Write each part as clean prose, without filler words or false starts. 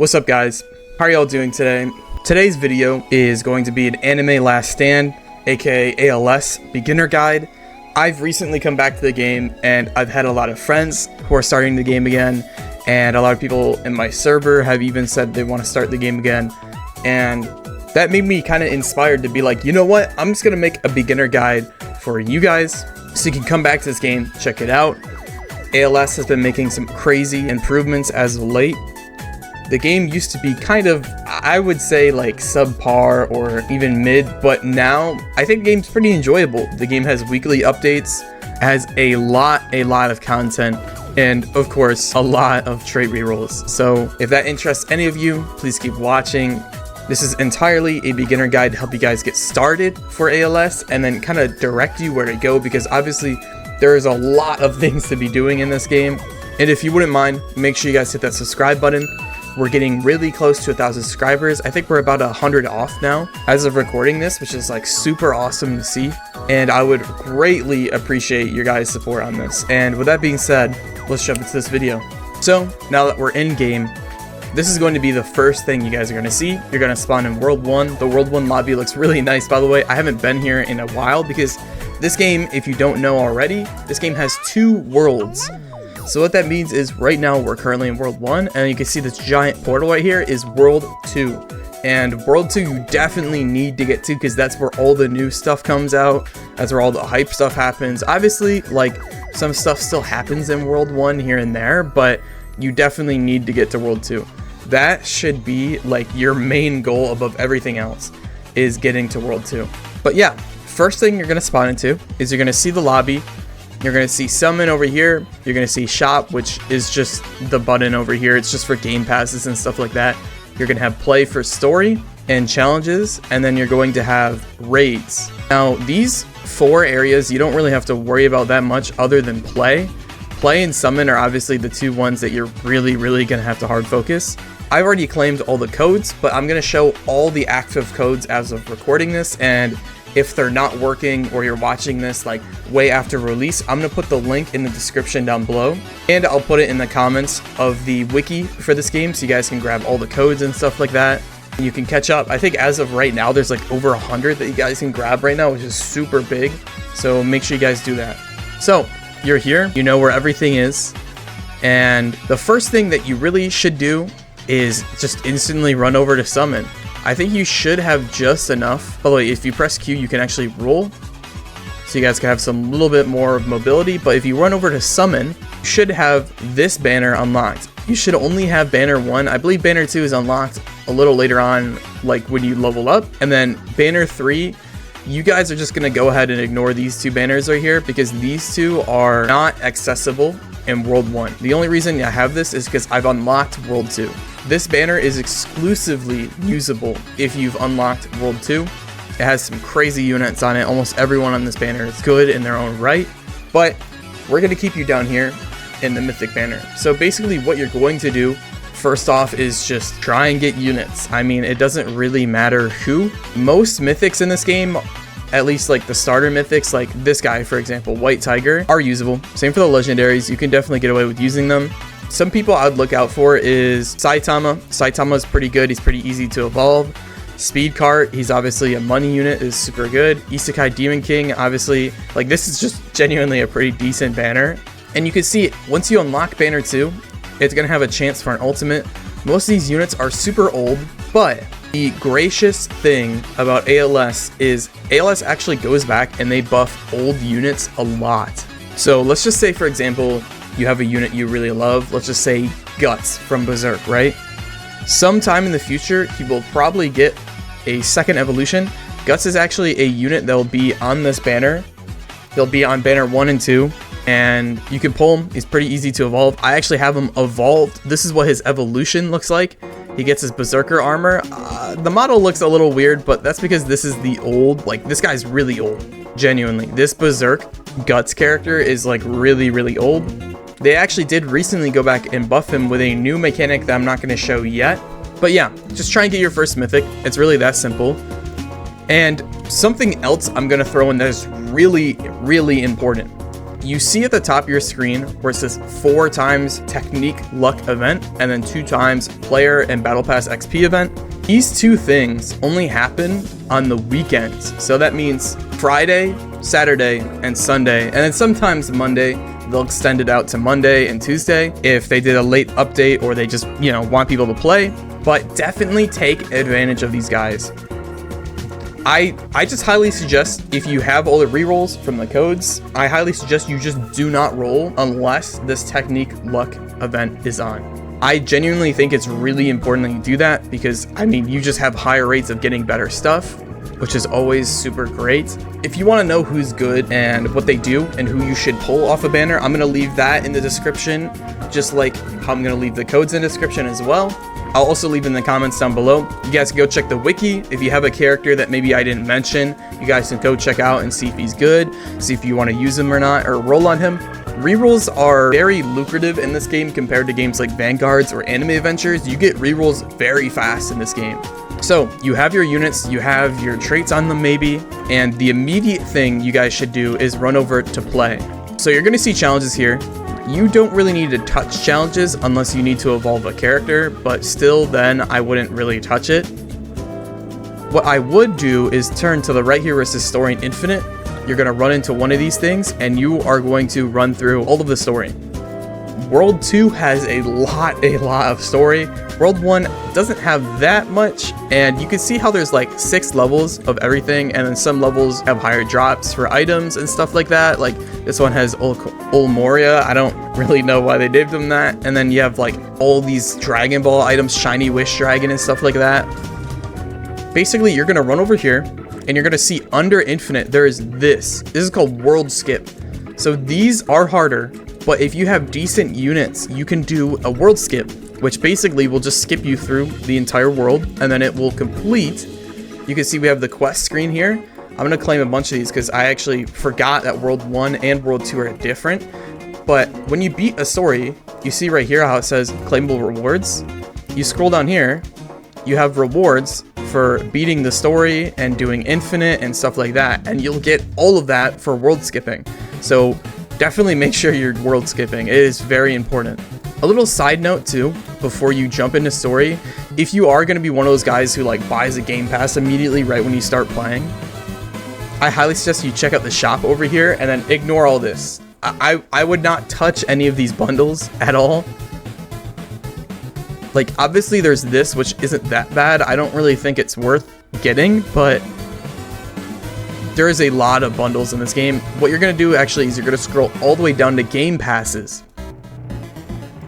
What's up guys, how are y'all doing today? Today's video is going to be an anime last stand, aka ALS beginner guide. I've recently come back to the game and I've had a lot of friends who are starting the game again, and a lot of people in my server have even said they want to start the game again, and that made me kind of inspired to be like, you know what, I'm just gonna make a beginner guide for you guys so you can come back to this game, check it out. ALS has been making some crazy improvements as of late. The game used to be kind of, I would say, like subpar or even mid, but now I think the game's pretty enjoyable. The game has weekly updates, has a lot of content, and of course a lot of trait rerolls. So if that interests any of you, please keep watching. This is entirely a beginner guide to help you guys get started for ALS and then kind of direct you where to go, because obviously there is a lot of things to be doing in this game. And if you wouldn't mind, make sure you guys hit that subscribe button. We're getting really close to 1,000 subscribers. I think we're about 100 off now as of recording this, which is like super awesome to see. And I would greatly appreciate your guys' support on this. And with that being said, let's jump into this video. So now that we're in game, this is going to be the first thing you guys are going to see. You're going to spawn in World 1. The World 1 lobby looks really nice, by the way. I haven't been here in a while because this game, if you don't know already, this game has 2 worlds. So what that means is right now we're currently in World 1, and you can see this giant portal right here is World 2. And World 2 you definitely need to get to because that's where all the new stuff comes out. That's where all the hype stuff happens. Obviously, like, some stuff still happens in World 1 here and there, but you definitely need to get to World 2. That should be like your main goal above everything else, is getting to World 2. But yeah, first thing you're going to spawn into is you're going to see the lobby. You're going to see summon over here. You're going to see shop, which is just the button over here. It's just for game passes and stuff like that. You're going to have play for story and challenges, and then you're going to have raids. Now, these 4 areas, you don't really have to worry about that much other than play. Play and summon are obviously the 2 ones that you're really going to have to hard focus. I've already claimed all the codes, but I'm going to show all the active codes as of recording this, and if they're not working or you're watching this like way after release, I'm going to put the link in the description down below, and I'll put it in the comments of the wiki for this game so you guys can grab all the codes and stuff like that. And you can catch up. I think as of right now there's like over 100 that you guys can grab right now, which is super big, so make sure you guys do that. So you're here, you know where everything is, and the first thing that you really should do is just instantly run over to summon. I think you should have just enough. By the way, if you press Q, you can actually roll, so you guys can have some little bit more of mobility. But if you run over to summon, you should have this banner unlocked. You should only have banner 1. I believe banner 2 is unlocked a little later on, like when you level up. And then banner 3, you guys are just going to go ahead and ignore these 2 banners right here, because these 2 are not accessible in World 1. The only reason I have this is because I've unlocked World 2. This banner is exclusively usable if you've unlocked World 2. It has some crazy units on it. Almost everyone on this banner is good in their own right, but we're going to keep you down here in the Mythic banner. So basically what you're going to do first off is just try and get units. I mean, it doesn't really matter who. Most mythics in this game, at least like the starter mythics, like this guy for example, White Tiger, are usable. Same for the legendaries. You can definitely get away with using them. Some people I'd look out for is Saitama. Saitama is pretty good. He's pretty easy to evolve. Speed Cart, he's obviously a money unit, is super good. Isekai Demon King, obviously, like this is just genuinely a pretty decent banner. And you can see once you unlock banner 2, it's going to have a chance for an ultimate. Most of these units are super old, but the gracious thing about ALS is ALS actually goes back and they buff old units a lot. So let's just say, for example, you have a unit you really love. Let's just say Guts from Berserk, right? Sometime in the future, he will probably get a second evolution. Guts is actually a unit that will be on this banner. He'll be on banner 1 and 2, and you can pull him. He's pretty easy to evolve. I actually have him evolved. This is what his evolution looks like. He gets his Berserker armor. The model looks a little weird, but that's because this is the old, like this guy's really old. Genuinely, this Berserk Guts character is like really old. They actually did recently go back and buff him with a new mechanic that I'm not going to show yet. But yeah, just try and get your first mythic. It's really that simple. And something else I'm going to throw in that is really important. You see at the top of your screen where it says 4 times technique luck event and then 2 times player and battle pass XP event. These 2 things only happen on the weekends. So that means Friday, Saturday, and Sunday, and then sometimes Monday. They'll extend it out to Monday and Tuesday if they did a late update or they just, want people to play. But definitely take advantage of these guys. I just highly suggest, if you have all the rerolls from the codes, I highly suggest you just do not roll unless this technique luck event is on. I genuinely think it's really important that you do that because, you just have higher rates of getting better stuff, which is always super great. If you want to know who's good and what they do and who you should pull off a banner, I'm going to leave that in the description, just like how I'm going to leave the codes in the description as well. I'll also leave in the comments down below. You guys can go check the wiki. If you have a character that maybe I didn't mention, you guys can go check out and see if he's good, see if you want to use him or not, or roll on him. Rerolls are very lucrative in this game compared to games like Vanguards or Anime Adventures. You get rerolls very fast in this game. So you have your units, you have your traits on them maybe, and the immediate thing you guys should do is run over to play. So you're going to see challenges here. You don't really need to touch challenges unless you need to evolve a character, but still then I wouldn't really touch it. What I would do is turn to the right here where it says Story and Infinite. You're going to run into one of these things and you are going to run through all of the story. World 2 has a lot of story. World 1 doesn't have that much, and you can see how there's like 6 levels of everything, and then some levels have higher drops for items and stuff like that. Like this one has Ol Moria. I don't really know why they gave them that. And then you have like all these Dragon Ball items, Shiny Wish Dragon and stuff like that. Basically, you're gonna run over here and you're gonna see under Infinite, there is this. This is called World Skip. So these are harder, but if you have decent units, you can do a world skip, which basically will just skip you through the entire world, and then it will complete. You can see we have the quest screen here. I'm going to claim a bunch of these because I actually forgot that World 1 and World 2 are different. But when you beat a story, you see right here how it says claimable rewards. You scroll down here, you have rewards for beating the story and doing infinite and stuff like that, and you'll get all of that for world skipping. So definitely make sure you're world skipping. It is very important. A little side note too, before you jump into story, if you are going to be one of those guys who like buys a game pass immediately right when you start playing, I highly suggest you check out the shop over here and then ignore all this. I would not touch any of these bundles at all. Like obviously there's this, which isn't that bad. I don't really think it's worth getting, but there is a lot of bundles in this game. What you're going to do actually is you're going to scroll all the way down to game passes.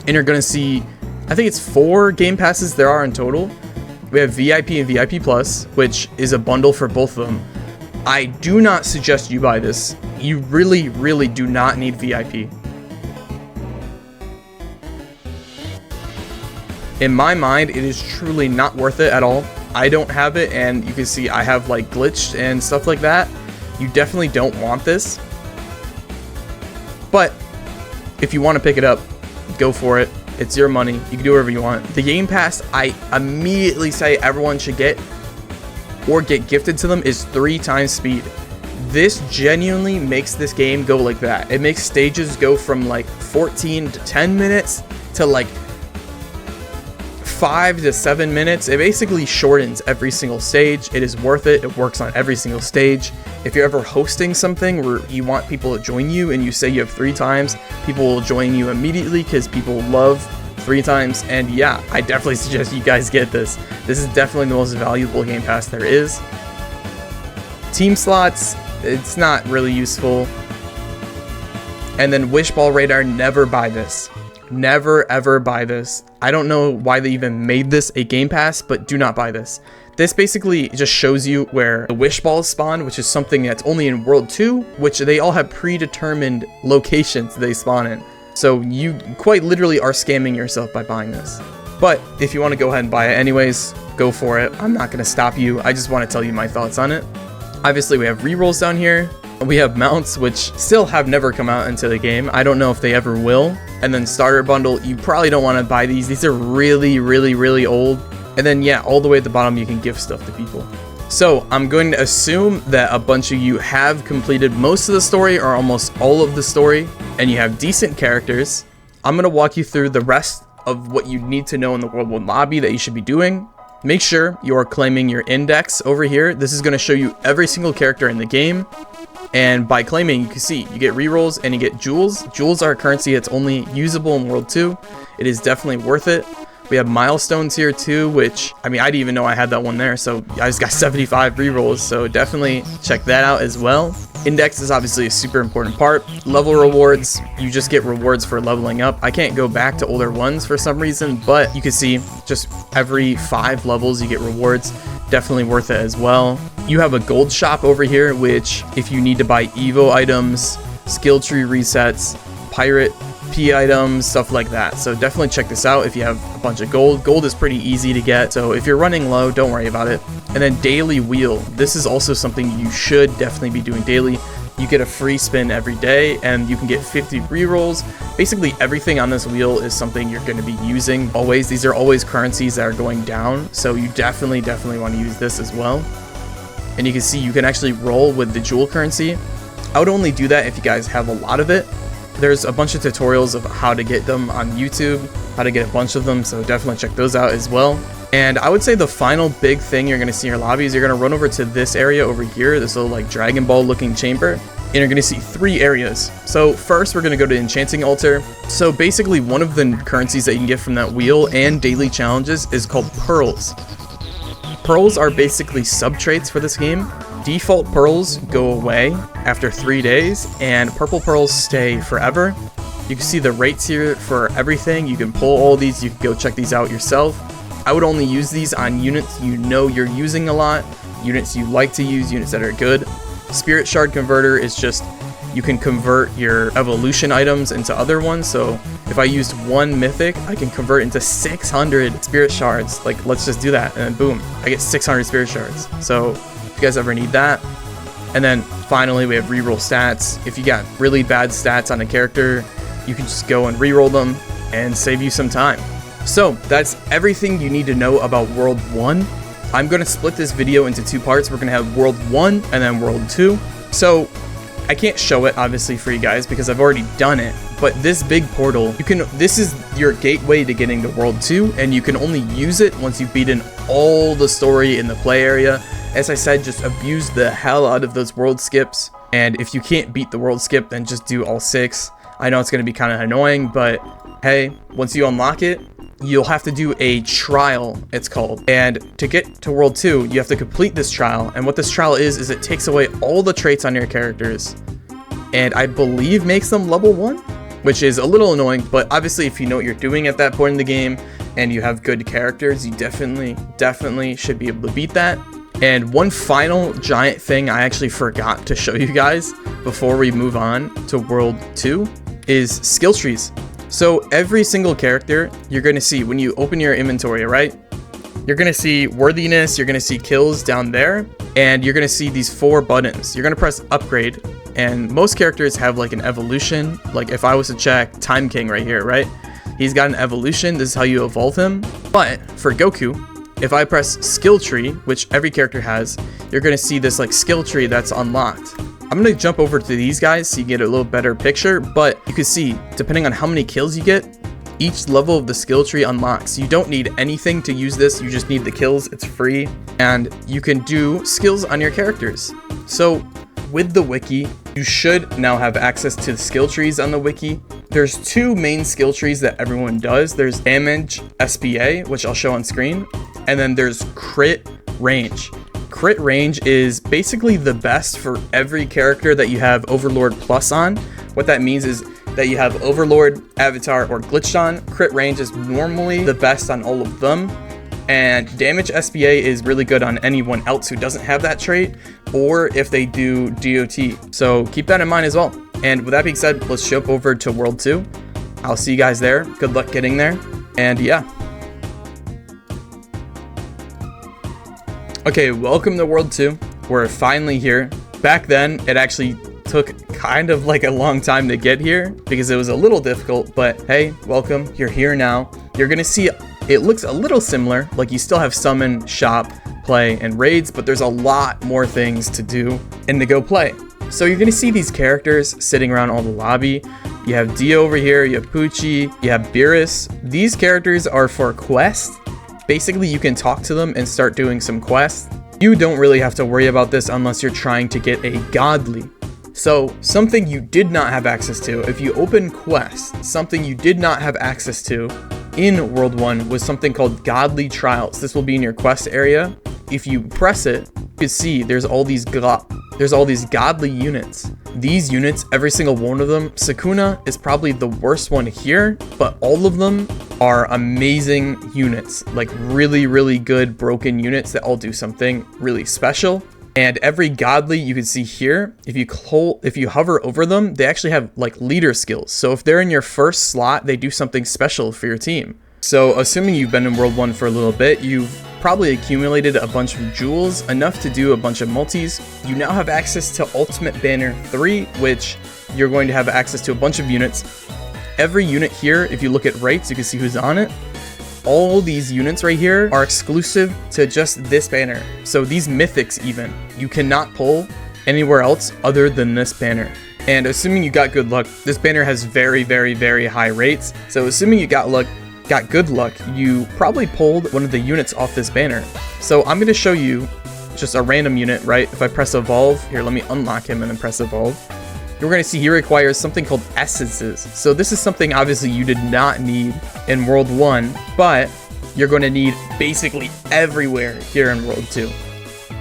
And you're going to see, I think it's 4 game passes there are in total. We have VIP and VIP Plus, which is a bundle for both of them. I do not suggest you buy this. You really, really do not need VIP. In my mind, it is truly not worth it at all. I don't have it, and you can see I have like glitched and stuff like that. You definitely don't want this. But if you want to pick it up, go for it. It's your money. You can do whatever you want. The Game Pass I immediately say everyone should get or get gifted to them is 3 times speed. This genuinely makes this game go like that. It makes stages go from like 14 to 10 minutes to like 5 to 7 minutes. It basically shortens every single stage. It is worth it. It works on every single stage. If you're ever hosting something where you want people to join you and you say you have 3 times, people will join you immediately because people love 3 times. And yeah, I definitely suggest you guys get this. This is definitely the most valuable Game Pass there is. Team slots, it's not really useful. And then Wish Ball Radar, never buy this. Never ever buy this. I don't know why they even made this a Game Pass, but do not buy this. This basically just shows you where the wish balls spawn, which is something that's only in World 2, which they all have predetermined locations they spawn in. So you quite literally are scamming yourself by buying this. But if you want to go ahead and buy it anyways, go for it. I'm not going to stop you. I just want to tell you my thoughts on it. Obviously, we have rerolls down here. We have mounts, which still have never come out into the game. I don't know if they ever will. And then starter bundle, you probably don't want to buy these. These are really, really, really old. And then yeah, all the way at the bottom, you can give stuff to people. So I'm going to assume that a bunch of you have completed most of the story or almost all of the story, and you have decent characters. I'm going to walk you through the rest of what you need to know in the World 1 lobby that you should be doing. Make sure you are claiming your index over here. This is going to show you every single character in the game. And by claiming, you can see you get rerolls and you get jewels. Jewels are a currency that's only usable in World 2. It is definitely worth it. We have milestones here too, which, I mean, I didn't even know I had that one there, so I just got 75 rerolls, so definitely check that out as well. Index is obviously a super important part. Level rewards, you just get rewards for leveling up. I can't go back to older ones for some reason, but you can see just every 5 levels you get rewards. Definitely worth it as well. You have a gold shop over here, which if you need to buy Evo items, skill tree resets, pirate P items, stuff like that. So definitely check this out if you have a bunch of gold. Gold is pretty easy to get, so if you're running low, don't worry about it. And then daily wheel. This is also something you should definitely be doing daily. You get a free spin every day and you can get 50 rerolls. Basically everything on this wheel is something you're going to be using always. These are always currencies that are going down, so you definitely want to use this as well. And you can see you can actually roll with the jewel currency. I would only do that if you guys have a lot of it. There's a bunch of tutorials of how to get them on YouTube, how to get a bunch of them, so definitely check those out as well. And I would say the final big thing you're going to see in your lobby is you're going to run over to this area over here, this little like Dragon Ball looking chamber, and you're going to see 3 areas. So first we're going to go to Enchanting Altar. So basically one of the currencies that you can get from that wheel and daily challenges is called pearls. Pearls are basically sub-traits for this game. Default pearls go away after 3 days, and purple pearls stay forever. You can see the rates here for everything. You can pull all these, you can go check these out yourself. I would only use these on units you know you're using a lot, units you like to use, units that are good. Spirit Shard Converter is just, you can convert your evolution items into other ones. So if I used 1 mythic, I can convert into 600 spirit shards. Like, let's just do that, and then boom, I get 600 spirit shards. So if you guys ever need that. And then finally we have reroll stats. If you got really bad stats on a character, you can just go and reroll them and save you some time. So that's everything you need to know about World 1. I'm going to split this video into 2 parts. We're going to have World 1 and then World 2. So I can't show it obviously for you guys because I've already done it, but this big portal, this is your gateway to getting to World 2, and you can only use it once you've beaten all the story in the play area. As I said, just abuse the hell out of those world skips, and if you can't beat the world skip, then just do all 6. I know it's going to be kind of annoying, but hey, once you unlock it, you'll have to do a trial, it's called. And to get to World 2, you have to complete this trial. And what this trial is it takes away all the traits on your characters. And I believe makes them level 1, which is a little annoying. But obviously, if you know what you're doing at that point in the game and you have good characters, you definitely should be able to beat that. And one final giant thing I actually forgot to show you guys before we move on to World 2 is skill trees. So every single character you're going to see when you open your inventory, right? You're going to see worthiness, you're going to see kills down there, and you're going to see these 4 buttons. You're going to press upgrade, and most characters have like an evolution. Like if I was to check Time King right here, right? He's got an evolution. This is how you evolve him. But for Goku, if I press skill tree, which every character has, you're going to see this like skill tree that's unlocked. I'm going to jump over to these guys so you get a little better picture, but you can see, depending on how many kills you get, each level of the skill tree unlocks. You don't need anything to use this, you just need the kills, it's free, and you can do skills on your characters. So with the wiki, you should now have access to the skill trees on the wiki. There's 2 main skill trees that everyone does. There's damage SPA, which I'll show on screen, and then there's crit range. Crit range is basically the best for every character that you have Overlord Plus on. What that means is that you have Overlord, Avatar, or Glitched on. Crit range is normally the best on all of them. And damage SPA is really good on anyone else who doesn't have that trait, or if they do DOT. So keep that in mind as well. And with that being said, let's jump over to World 2. I'll see you guys there. Good luck getting there. And yeah. Okay, welcome to World 2. We're finally here. Back then, it actually took kind of like a long time to get here because it was a little difficult, but hey, welcome. You're here now. You're gonna see it looks a little similar, like you still have summon, shop, play and raids, but there's a lot more things to do and to go play. So you're gonna see these characters sitting around all the lobby. You have Dio over here, you have Poochie, you have Beerus. These characters are for quests. Basically, you can talk to them and start doing some quests. You don't really have to worry about this unless you're trying to get a godly. So something you did not have access to, if you open quests, something you did not have access to in World 1 was something called Godly Trials. This will be in your quest area. If you press it, you can see there's all these godly units. These units, every single one of them, Sukuna is probably the worst one here, but all of them are amazing units, like really, really good broken units that all do something really special. And every godly you can see here, if you hover over them, they actually have like leader skills. So if they're in your first slot, they do something special for your team. So assuming you've been in World 1 for a little bit, you've probably accumulated a bunch of jewels, enough to do a bunch of multis. You now have access to Ultimate Banner 3, which you're going to have access to a bunch of units. Every unit here, if you look at rates, you can see who's on it. All these units right here are exclusive to just this banner. So these mythics even, you cannot pull anywhere else other than this banner. And assuming you got good luck, this banner has very, very, very high rates. So assuming you got good luck, you probably pulled one of the units off this banner. So I'm going to show you just a random unit, right? If I press evolve, here, let me unlock him and then press evolve. You're going to see he requires something called essences. So this is something obviously you did not need in World 1, but you're going to need basically everywhere here in World 2.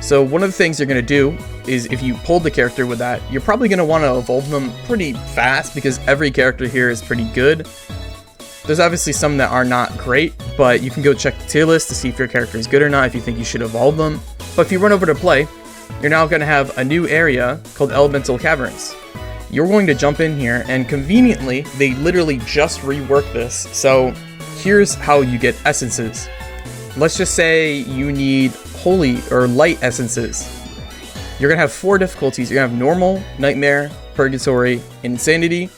So one of the things you're going to do is if you pulled the character with that, you're probably going to want to evolve them pretty fast because every character here is pretty good. There's obviously some that are not great, but you can go check the tier list to see if your character is good or not, if you think you should evolve them. But if you run over to play, you're now going to have a new area called Elemental Caverns. You're going to jump in here, and conveniently, they literally just reworked this. So here's how you get essences. Let's just say you need holy or light essences. You're gonna have 4 difficulties. You're gonna have normal, nightmare, purgatory, insanity.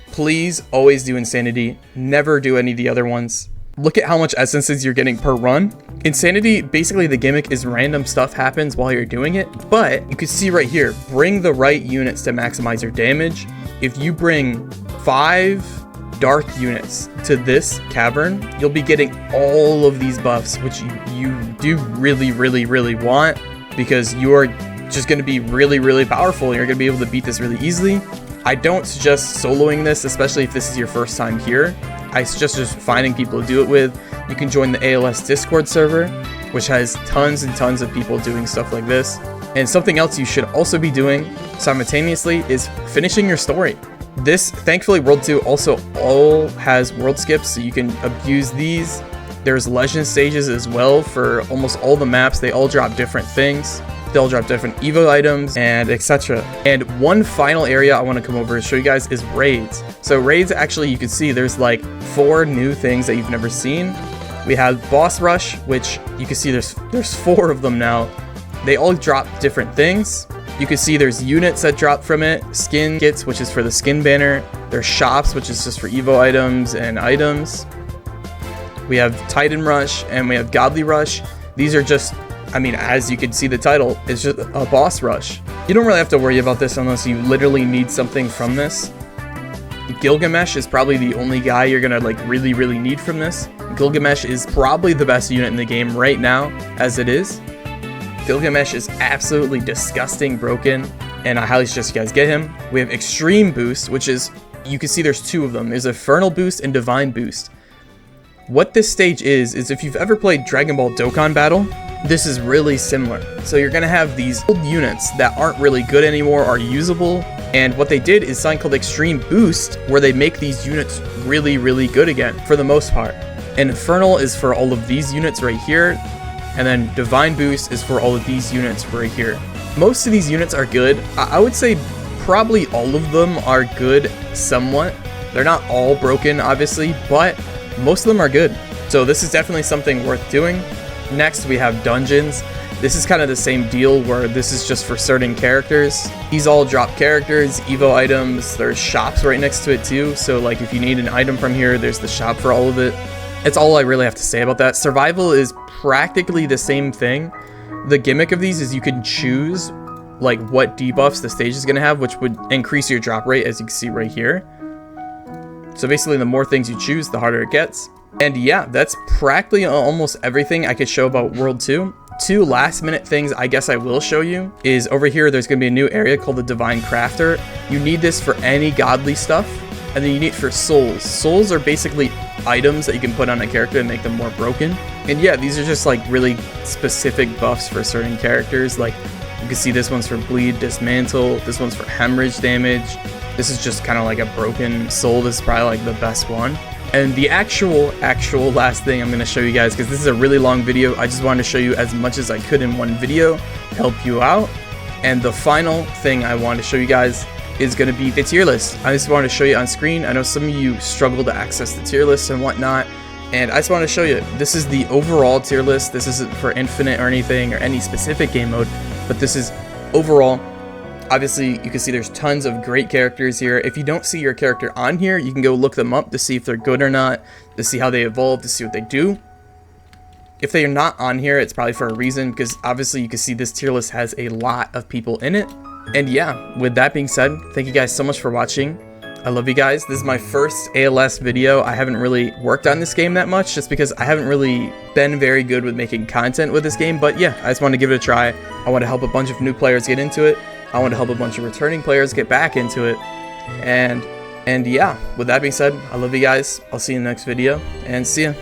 Please always do insanity. Never do any of the other ones. Look at how much essences you're getting per run. Insanity, basically the gimmick is random stuff happens while you're doing it, but you can see right here, bring the right units to maximize your damage. If you bring 5 dark units to this cavern, you'll be getting all of these buffs, which you do really, really, really want, because you are just going to be really, really powerful. You're going to be able to beat this really easily. I don't suggest soloing this, especially if this is your first time here. I suggest just finding people to do it with. You can join the ALS Discord server, which has tons and tons of people doing stuff like this. And something else you should also be doing simultaneously is finishing your story. This, thankfully, World 2 also all has world skips, so you can abuse these. There's legend stages as well for almost all the maps. They all drop different things. They'll drop different Evo items and etc. And one final area I want to come over and show you guys is raids. So raids, actually, you can see there's like 4 new things that you've never seen. We have Boss Rush, which you can see there's 4 of them now. They all drop different things. You can see there's units that drop from it, skin kits, which is for the skin banner. There's shops, which is just for Evo items and items. We have Titan Rush and we have Godly Rush. These are just, I mean, as you can see the title, it's just a boss rush. You don't really have to worry about this unless you literally need something from this. Gilgamesh is probably the only guy you're gonna like really, really need from this. Gilgamesh is probably the best unit in the game right now, as it is. Gilgamesh is absolutely disgusting broken, and I highly suggest you guys get him. We have Extreme Boost, which is, you can see there's 2 of them. There's Infernal Boost and Divine Boost. What this stage is if you've ever played Dragon Ball Dokkan Battle, this is really similar. So you're gonna have these old units that aren't really good anymore, are usable, and what they did is something called Extreme Boost, where they make these units really, really good again, for the most part. And Infernal is for all of these units right here, and then Divine Boost is for all of these units right here. Most of these units are good. I would say probably all of them are good somewhat. They're not all broken, obviously, but most of them are good. So this is definitely something worth doing. Next, we have dungeons. This is kind of the same deal where this is just for certain characters. These all drop characters, Evo items. There's shops right next to it too. So like if you need an item from here, there's the shop for all of it. That's all I really have to say about that. Survival is practically the same thing. The gimmick of these is you can choose like what debuffs the stage is going to have, which would increase your drop rate, as you can see right here. So basically, the more things you choose, the harder it gets. And yeah, that's practically almost everything I could show about World 2. Two last minute things I guess I will show you is over here, there's going to be a new area called the Divine Crafter. You need this for any godly stuff, and then you need it for souls. Souls are basically items that you can put on a character and make them more broken. And yeah, these are just like really specific buffs for certain characters. Like you can see this one's for bleed, dismantle, this one's for hemorrhage damage. This is just kind of like a broken soul. This is probably like the best one. And the actual last thing I'm going to show you guys, because this is a really long video, I just wanted to show you as much as I could in one video, help you out. And the final thing I want to show you guys is going to be the tier list. I just wanted to show you on screen. I know some of you struggle to access the tier list and whatnot, and I just want to show you, this is the overall tier list. This isn't for infinite or anything or any specific game mode, but this is overall. Obviously, you can see there's tons of great characters here. If you don't see your character on here, you can go look them up to see if they're good or not, to see how they evolve, to see what they do. If they are not on here, it's probably for a reason, because obviously you can see this tier list has a lot of people in it. And yeah, with that being said, thank you guys so much for watching. I love you guys. This is my first ALS video. I haven't really worked on this game that much, just because I haven't really been very good with making content with this game. But yeah, I just want to give it a try. I want to help a bunch of new players get into it. I want to help a bunch of returning players get back into it. And yeah, with that being said, I love you guys. I'll see you in the next video, and see ya.